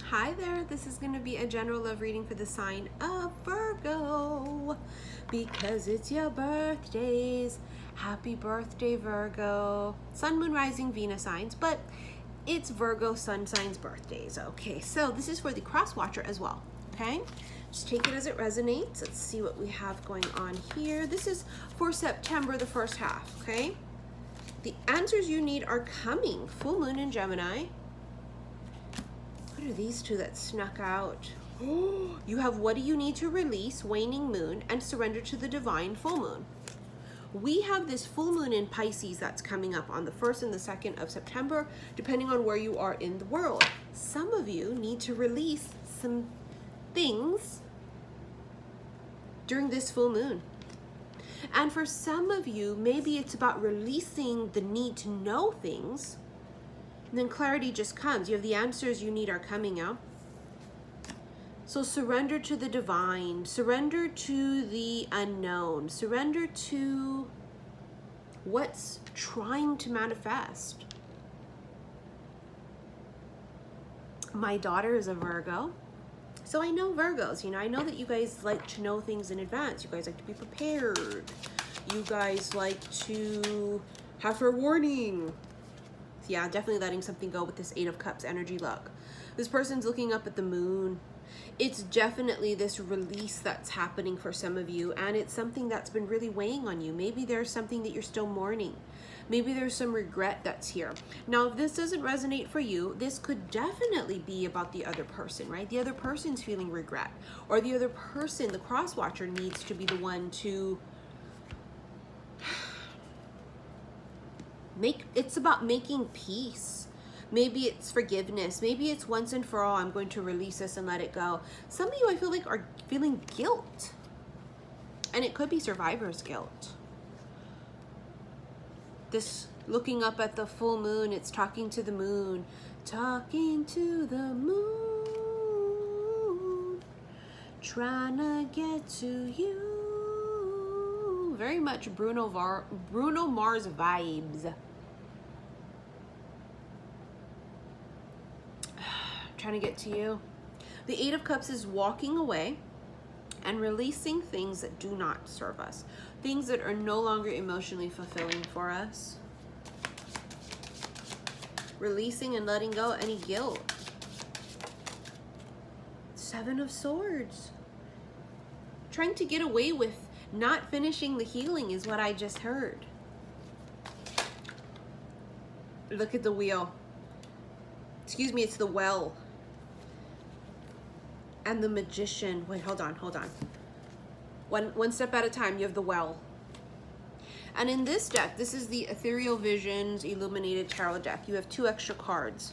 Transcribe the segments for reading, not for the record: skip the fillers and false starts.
Hi there, this is going to be a general love reading for the sign of Virgo because it's your birthdays. Happy birthday, Virgo. Sun, Moon, Rising, Venus signs, but it's Virgo sun signs birthdays. Okay, so this is for the cross watcher as well. Okay, just take it as it resonates. Let's see what we have going on here. This is for September, the first half. Okay, the answers you need are coming. Full moon in Gemini. What are these two that snuck out? Oh, you have what do you need to release, waning moon, and surrender to the divine, full moon. We have this full moon in Pisces that's coming up on the 1st and the 2nd of September, depending on where you are in the world. Some of you need to release some things during this full moon. And for some of you, maybe it's about releasing the need to know things. And then clarity just comes. You have the answers you need are coming out. So surrender to the divine, surrender to the unknown, surrender to what's trying to manifest. My daughter is a Virgo, so I know Virgos. You know, I know that you guys like to know things in advance. You guys like to be prepared. You guys like to have forewarning. Yeah, definitely letting something go with this 8 of Cups energy look. This person's looking up at the moon. It's definitely this release that's happening for some of you, and it's something that's been really weighing on you. Maybe there's something that you're still mourning. Maybe there's some regret that's here. Now, if this doesn't resonate for you, this could definitely be about the other person, right? The other person's feeling regret, or the other person, the cross watcher, needs to be the one to it's about making peace. Maybe it's forgiveness. Maybe it's once and for all, I'm going to release this and let it go. Some of you, I feel like, are feeling guilt. And it could be survivor's guilt. This looking up at the full moon, it's talking to the moon. Talking to the moon. Trying to get to you. Very much Bruno Mars vibes. Trying to get to you. The 8 of Cups is walking away and releasing things that do not serve us, things that are no longer emotionally fulfilling for us. Releasing and letting go any guilt. 7 of Swords. Trying to get away with not finishing the healing is what I just heard. Look at the wheel. Excuse me, it's the well. And the Magician. Wait, hold on. One step at a time, you have the well. And in this deck, this is the Ethereal Visions Illuminated Tarot deck. You have 2 extra cards.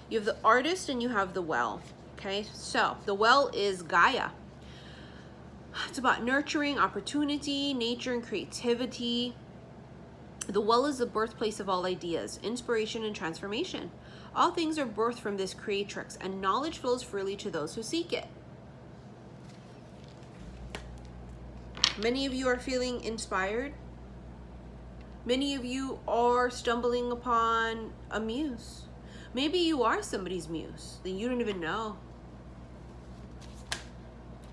You have the Artist and you have the well. Okay, so the well is Gaia. It's about nurturing, opportunity, nature, and creativity. The well is the birthplace of all ideas, inspiration, and transformation. All things are birthed from this creatrix, and knowledge flows freely to those who seek it. Many of you are feeling inspired. Many of you are stumbling upon a muse. Maybe you are somebody's muse that you don't even know.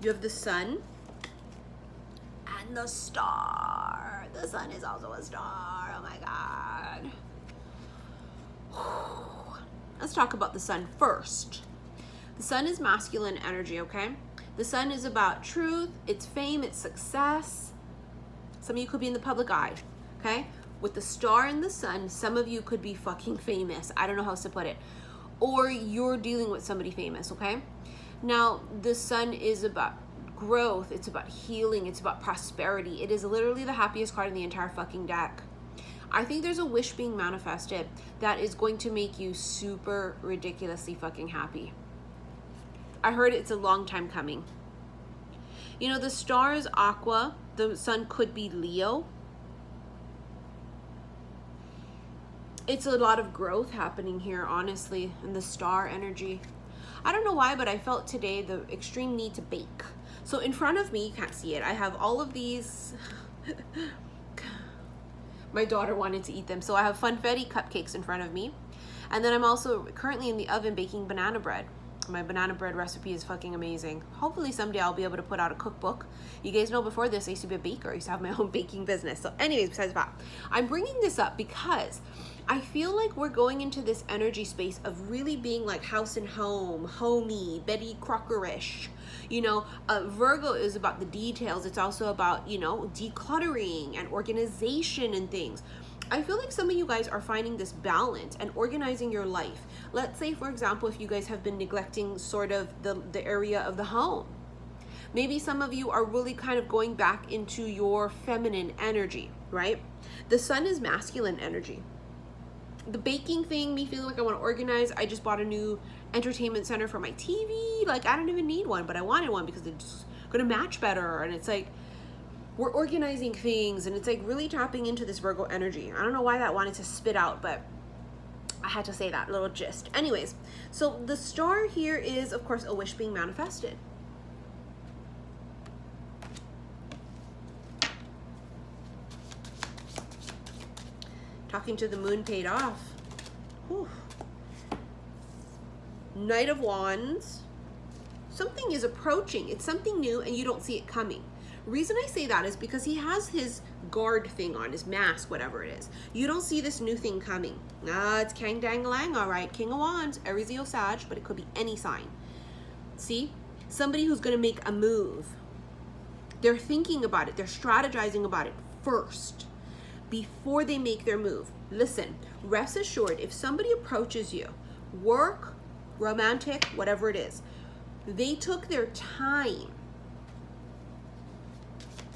You have the Sun and the Star. The Sun is also a star. Oh my God. Let's talk about the Sun first. The Sun is masculine energy, okay? The Sun is about truth, it's fame, it's success. Some of you could be in the public eye, okay? With the Star and the Sun, some of you could be fucking famous. I don't know how else to put it. Or you're dealing with somebody famous, okay? Now, the Sun is about growth, it's about healing, it's about prosperity. It is literally the happiest card in the entire fucking deck. I think there's a wish being manifested that is going to make you super ridiculously fucking happy. I heard it's a long time coming. You know, the Star is Aqua. The Sun could be Leo. It's a lot of growth happening here, honestly, in the Star energy. I don't know why, but I felt today the extreme need to bake. So in front of me, you can't see it, I have all of these. My daughter wanted to eat them. So I have funfetti cupcakes in front of me. And then I'm also currently in the oven baking banana bread. My banana bread recipe is fucking amazing. Hopefully someday I'll be able to put out a cookbook. You guys know before this, I used to be a baker. I used to have my own baking business. So anyways, besides that, I'm bringing this up because I feel like we're going into this energy space of really being like house and home, homey, Betty Crocker-ish. You know, Virgo is about the details. It's also about, you know, decluttering and organization and things. I feel like some of you guys are finding this balance and organizing your life. Let's say, for example, if you guys have been neglecting sort of the area of the home. Maybe some of you are really kind of going back into your feminine energy, right? The sun is masculine energy. The baking thing, me feeling like I want to organize. I just bought a new entertainment center for my TV. Like, I don't even need one, but I wanted one because it's going to match better. And it's like, we're organizing things, and it's like really tapping into this Virgo energy. I don't know why that wanted to spit out, but I had to say that little gist. Anyways, so the star here is, of course, a wish being manifested. Talking to the moon paid off. Whew. Knight of Wands. Something is approaching. It's something new and you don't see it coming. Reason I say that is because he has his guard thing on, his mask, whatever it is. You don't see this new thing coming. It's Kang Dang Lang, all right. King of Wands, Aries, Leo, Sag, but it could be any sign. See? Somebody who's going to make a move. They're thinking about it. They're strategizing about it first before they make their move. Listen, rest assured, if somebody approaches you, work, romantic, whatever it is, they took their time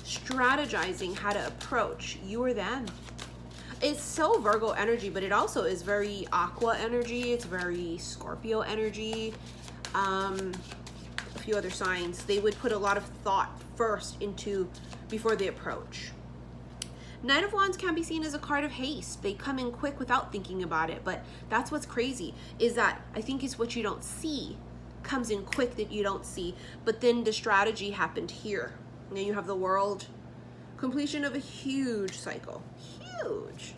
strategizing how to approach you or them. It's so Virgo energy, but it also is very Aqua energy. It's very Scorpio energy. A few other signs. They would put a lot of thought first into before they approach. Knight of Wands can be seen as a card of haste. They come in quick without thinking about it, but that's what's crazy, is that I think it's what you don't see comes in quick that you don't see, but then the strategy happened here. And then you have the World, completion of a huge cycle. Huge.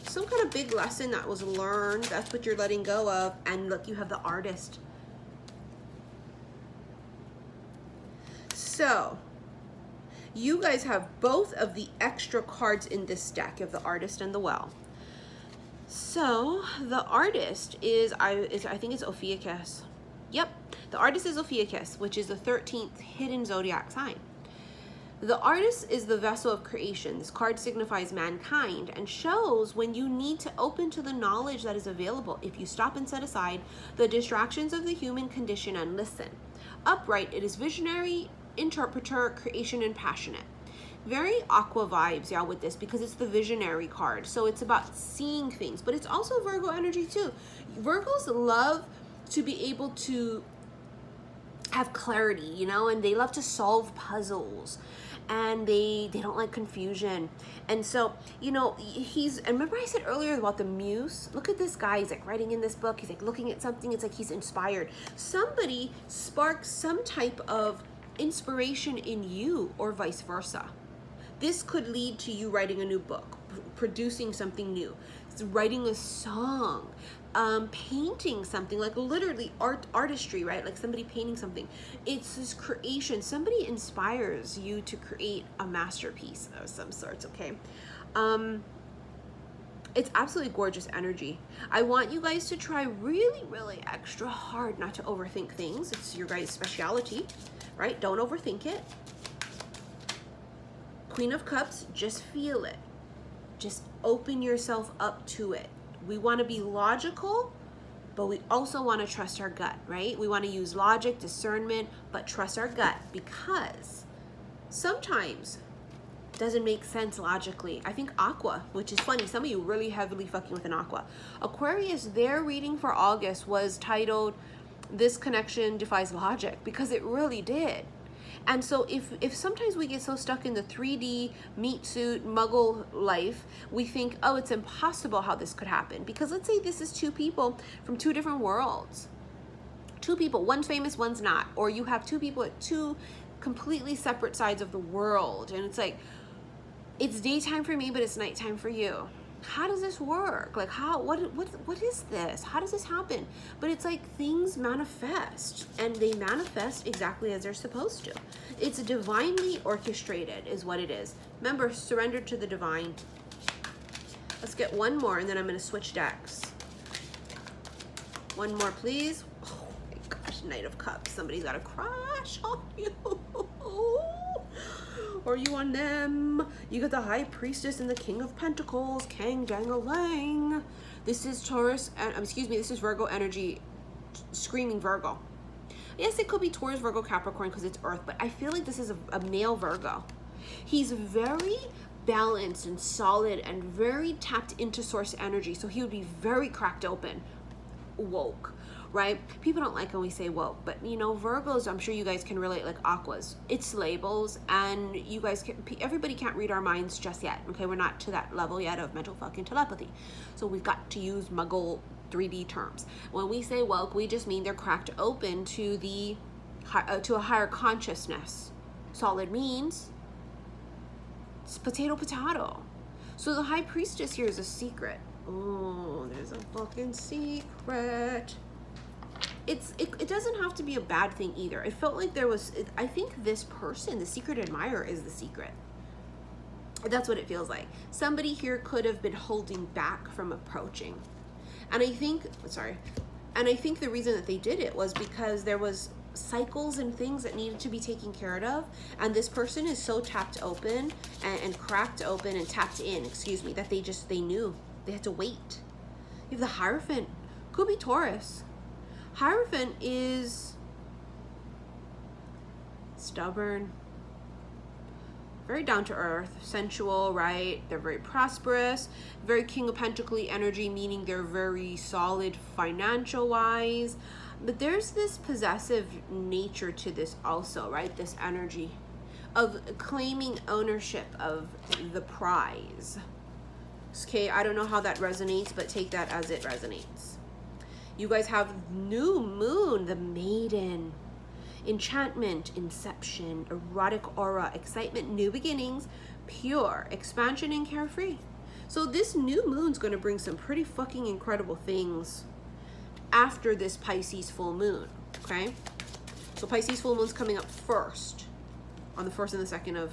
Some kind of big lesson that was learned. That's what you're letting go of. And look, you have the Artist. So, you guys have both of the extra cards in this deck. You have the Artist and the Well. So, the Artist is I think it's Ophiuchus. Yep, the Artist is Ophiuchus, which is the 13th hidden zodiac sign. The Artist is the vessel of creation. This card signifies mankind and shows when you need to open to the knowledge that is available if you stop and set aside the distractions of the human condition and listen. Upright, it is visionary, interpreter, creation, and passionate. Very Aqua vibes, yeah, with this, because it's the visionary card. So it's about seeing things, but it's also Virgo energy too. Virgos love to be able to have clarity, you know, and they love to solve puzzles, and they don't like confusion. And so, you know, and remember I said earlier about the muse? Look at this guy, he's like writing in this book, he's like looking at something, it's like he's inspired. Somebody sparks some type of inspiration in you, or vice versa. This could lead to you writing a new book, producing something new, writing a song, painting something, like literally artistry, right? Like somebody painting something. It's this creation. Somebody inspires you to create a masterpiece of some sorts, okay? It's absolutely gorgeous energy. I want you guys to try really, really extra hard not to overthink things. It's your guys' speciality, right? Don't overthink it. Queen of Cups, just feel it. Just open yourself up to it. We want to be logical, but we also want to trust our gut, right? We want to use logic, discernment, but trust our gut, because sometimes it doesn't make sense logically. I think Aqua, which is funny, some of you really heavily fucking with an Aqua. Aquarius, their reading for August was titled, "This Connection Defies Logic," because it really did. And so if sometimes we get so stuck in the 3D meat suit muggle life, we think, oh, it's impossible how this could happen. Because let's say this is two people from two different worlds. Two people, one's famous, one's not. Or you have two people at two completely separate sides of the world. And it's like, it's daytime for me, but it's nighttime for you. how does this work? Like, what is this? How does this happen? But it's like things manifest, and they manifest exactly as they're supposed to. It's divinely orchestrated is what it is. Remember, surrender to the divine. Let's get one more, and then I'm going to switch decks. One more, please. Oh my gosh, Knight of Cups. Somebody's got a crush on you. Or you on them. You got the High Priestess and the King of Pentacles. Kang dang-a-lang. This is Taurus, excuse me, this is Virgo energy, screaming Virgo. Yes, it could be Taurus, Virgo, Capricorn because it's Earth, but I feel like this is a male Virgo. He's very balanced and solid and very tapped into source energy, so he would be very cracked open, woke, right? People don't like when we say woke, but you know, Virgos, I'm sure you guys can relate, like Aquas. It's labels, and you guys can, everybody can't read our minds just yet, okay? We're not to that level yet of mental fucking telepathy. So we've got to use Muggle 3D terms. When we say woke, we just mean they're cracked open to the to a higher consciousness. Solid means it's potato. So the High Priestess here is a secret. Oh, there's a fucking secret. It doesn't have to be a bad thing either. It felt like there was, I think this person, the secret admirer, is the secret. That's what it feels like. Somebody here could have been holding back from approaching. And I think, and I think the reason that they did it was because there was cycles and things that needed to be taken care of. And this person is so tapped open and cracked open and tapped in, excuse me, that they knew. They had to wait. You have the Hierophant. Could be Taurus. Hierophant is stubborn, very down to earth, sensual, right? They're very prosperous, very King of Pentacles energy, meaning they're very solid financial wise. But there's this possessive nature to this also, right? This energy of claiming ownership of the prize. Okay, I don't know how that resonates, but take that as it resonates. You guys have New Moon, the Maiden. Enchantment, inception, erotic aura, excitement, new beginnings, pure, expansion, and carefree. So this new moon's going to bring some pretty fucking incredible things after this Pisces full moon, okay? So Pisces full moon's coming up first, on the 1st and the 2nd of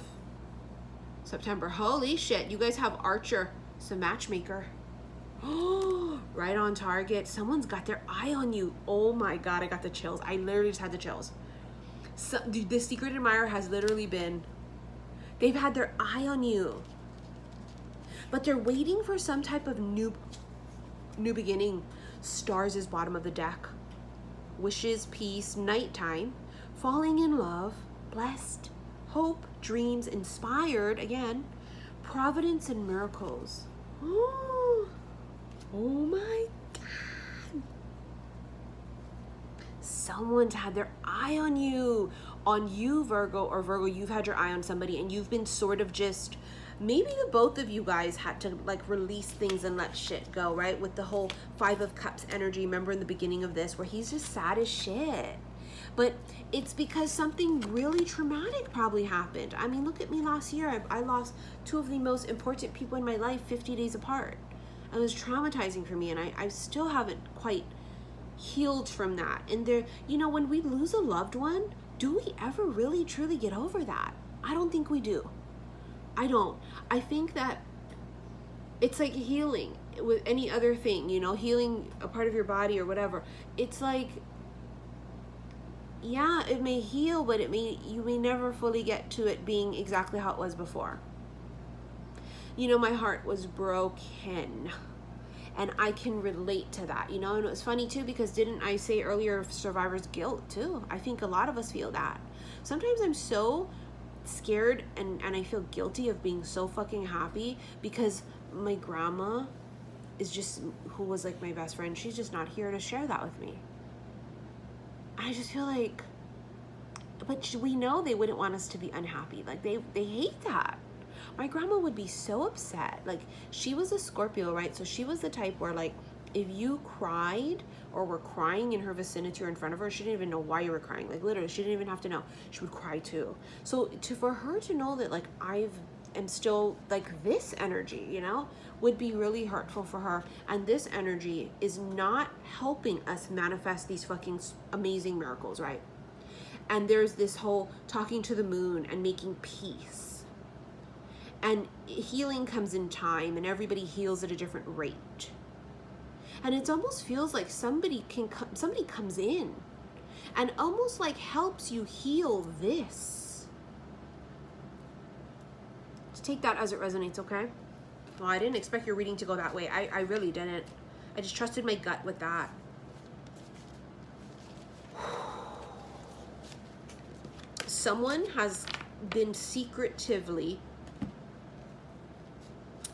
September. Holy shit, you guys have Archer, some matchmaker. Oh, right on target. Someone's got their eye on you. Oh my God, I got the chills. I literally just had the chills. So, dude, this secret admirer has literally been, they've had their eye on you. But they're waiting for some type of new beginning. Stars is bottom of the deck. Wishes, peace, nighttime, falling in love, blessed, hope, dreams, inspired, again, providence and miracles. Oh my God. Someone's had their eye on you. On you, Virgo, or Virgo, you've had your eye on somebody and you've been sort of just, maybe the both of you guys had to like release things and let shit go, right? With the whole 5 of Cups energy. Remember in the beginning of this where he's just sad as shit. But it's because something really traumatic probably happened. I mean, look at me last year. I lost 2 of the most important people in my life 50 days apart. It was traumatizing for me, and I still haven't quite healed from that. And there, you know, when we lose a loved one, do we ever really truly get over that? I don't think we do. I don't. I think that it's like healing with any other thing, you know, healing a part of your body or whatever. It's like, yeah, it may heal, but you may never fully get to it being exactly how it was before. You know, my heart was broken, and I can relate to that, you know. And it was funny too, because didn't I say earlier survivor's guilt too? I think a lot of us feel that. Sometimes I'm so scared and I feel guilty of being so fucking happy because my grandma is just, who was like my best friend, she's just not here to share that with me. I just feel like, but we know they wouldn't want us to be unhappy. Like they hate that. My grandma would be so upset. Like, she was a Scorpio, right? So she was the type where, like, if you cried or were crying in her vicinity or in front of her, she didn't even know why you were crying. Like, literally, she didn't even have to know. She would cry too. So for her to know that, like, I've am still like this energy, you know, would be really hurtful for her. And this energy is not helping us manifest these fucking amazing miracles, right? And there's this whole talking to the moon and making peace. And healing comes in time, and everybody heals at a different rate. And it almost feels like somebody comes in and almost like helps you heal this. Just take that as it resonates, okay? Well, I didn't expect your reading to go that way. I really didn't. I just trusted my gut with that. Someone has been secretively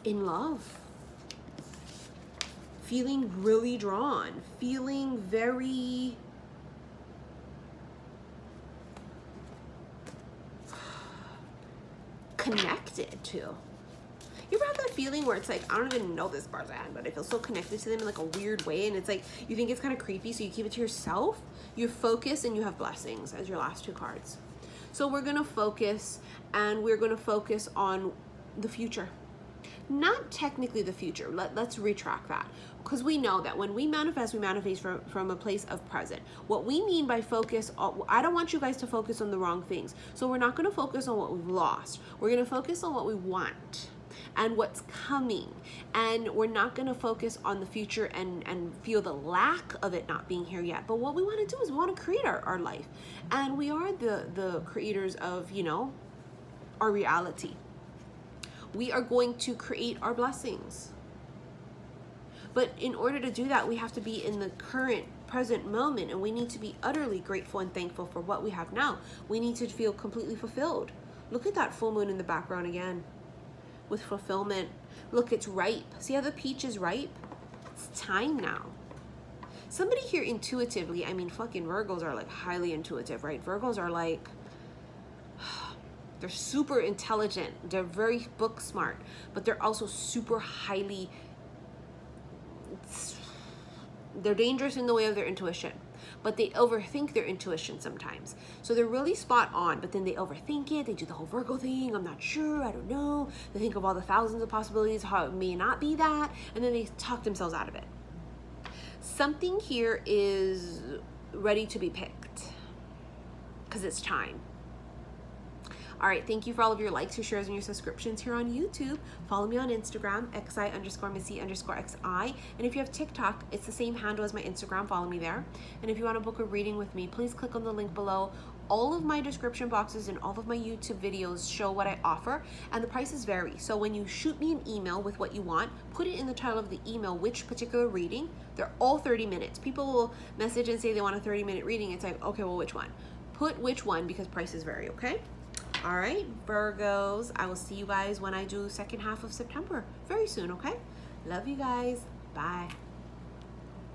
in love, feeling really drawn, feeling very connected to. You ever have that feeling where it's like, I don't even know this person, but I feel so connected to them in like a weird way, and it's like you think it's kind of creepy, so you keep it to yourself? You focus, and you have blessings as your last two cards. So we're going to focus, and we're going to focus on the future. Not technically the future. Let's retract that. Because we know that when we manifest from a place of present. What we mean by focus, I don't want you guys to focus on the wrong things. So we're not going to focus on what we've lost. We're going to focus on what we want and what's coming. And we're not going to focus on the future and feel the lack of it not being here yet. But what we want to do is we want to create our life. And we are the creators of, you know, our reality. We are going to create our blessings. But in order to do that, we have to be in the current present moment, and we need to be utterly grateful and thankful for what we have now. We need to feel completely fulfilled. Look at that full moon in the background again with fulfillment. Look, it's ripe. See how the peach is ripe? It's time now. Somebody here intuitively, I mean, fucking Virgos are like highly intuitive, right? Virgos are like, they're super intelligent. They're very book smart, but they're also super highly, they're dangerous in the way of their intuition, but they overthink their intuition sometimes. So they're really spot on, but then they overthink it. They do the whole Virgo thing. I'm not sure. I don't know. They think of all the thousands of possibilities, how it may not be that, and then they talk themselves out of it. Something here is ready to be picked because it's time. All right, thank you for all of your likes, your shares, and your subscriptions here on YouTube. Follow me on Instagram, xi_missy_xi. And if you have TikTok, it's the same handle as my Instagram. Follow me there. And if you want to book a reading with me, please click on the link below. All of my description boxes and all of my YouTube videos show what I offer, and the prices vary. So when you shoot me an email with what you want, put it in the title of the email, which particular reading. They're all 30 minutes. People will message and say they want a 30-minute reading. It's like, okay, well, which one? Put which one, because prices vary, okay? All right, Virgos, I will see you guys when I do second half of September very soon, okay? Love you guys. Bye.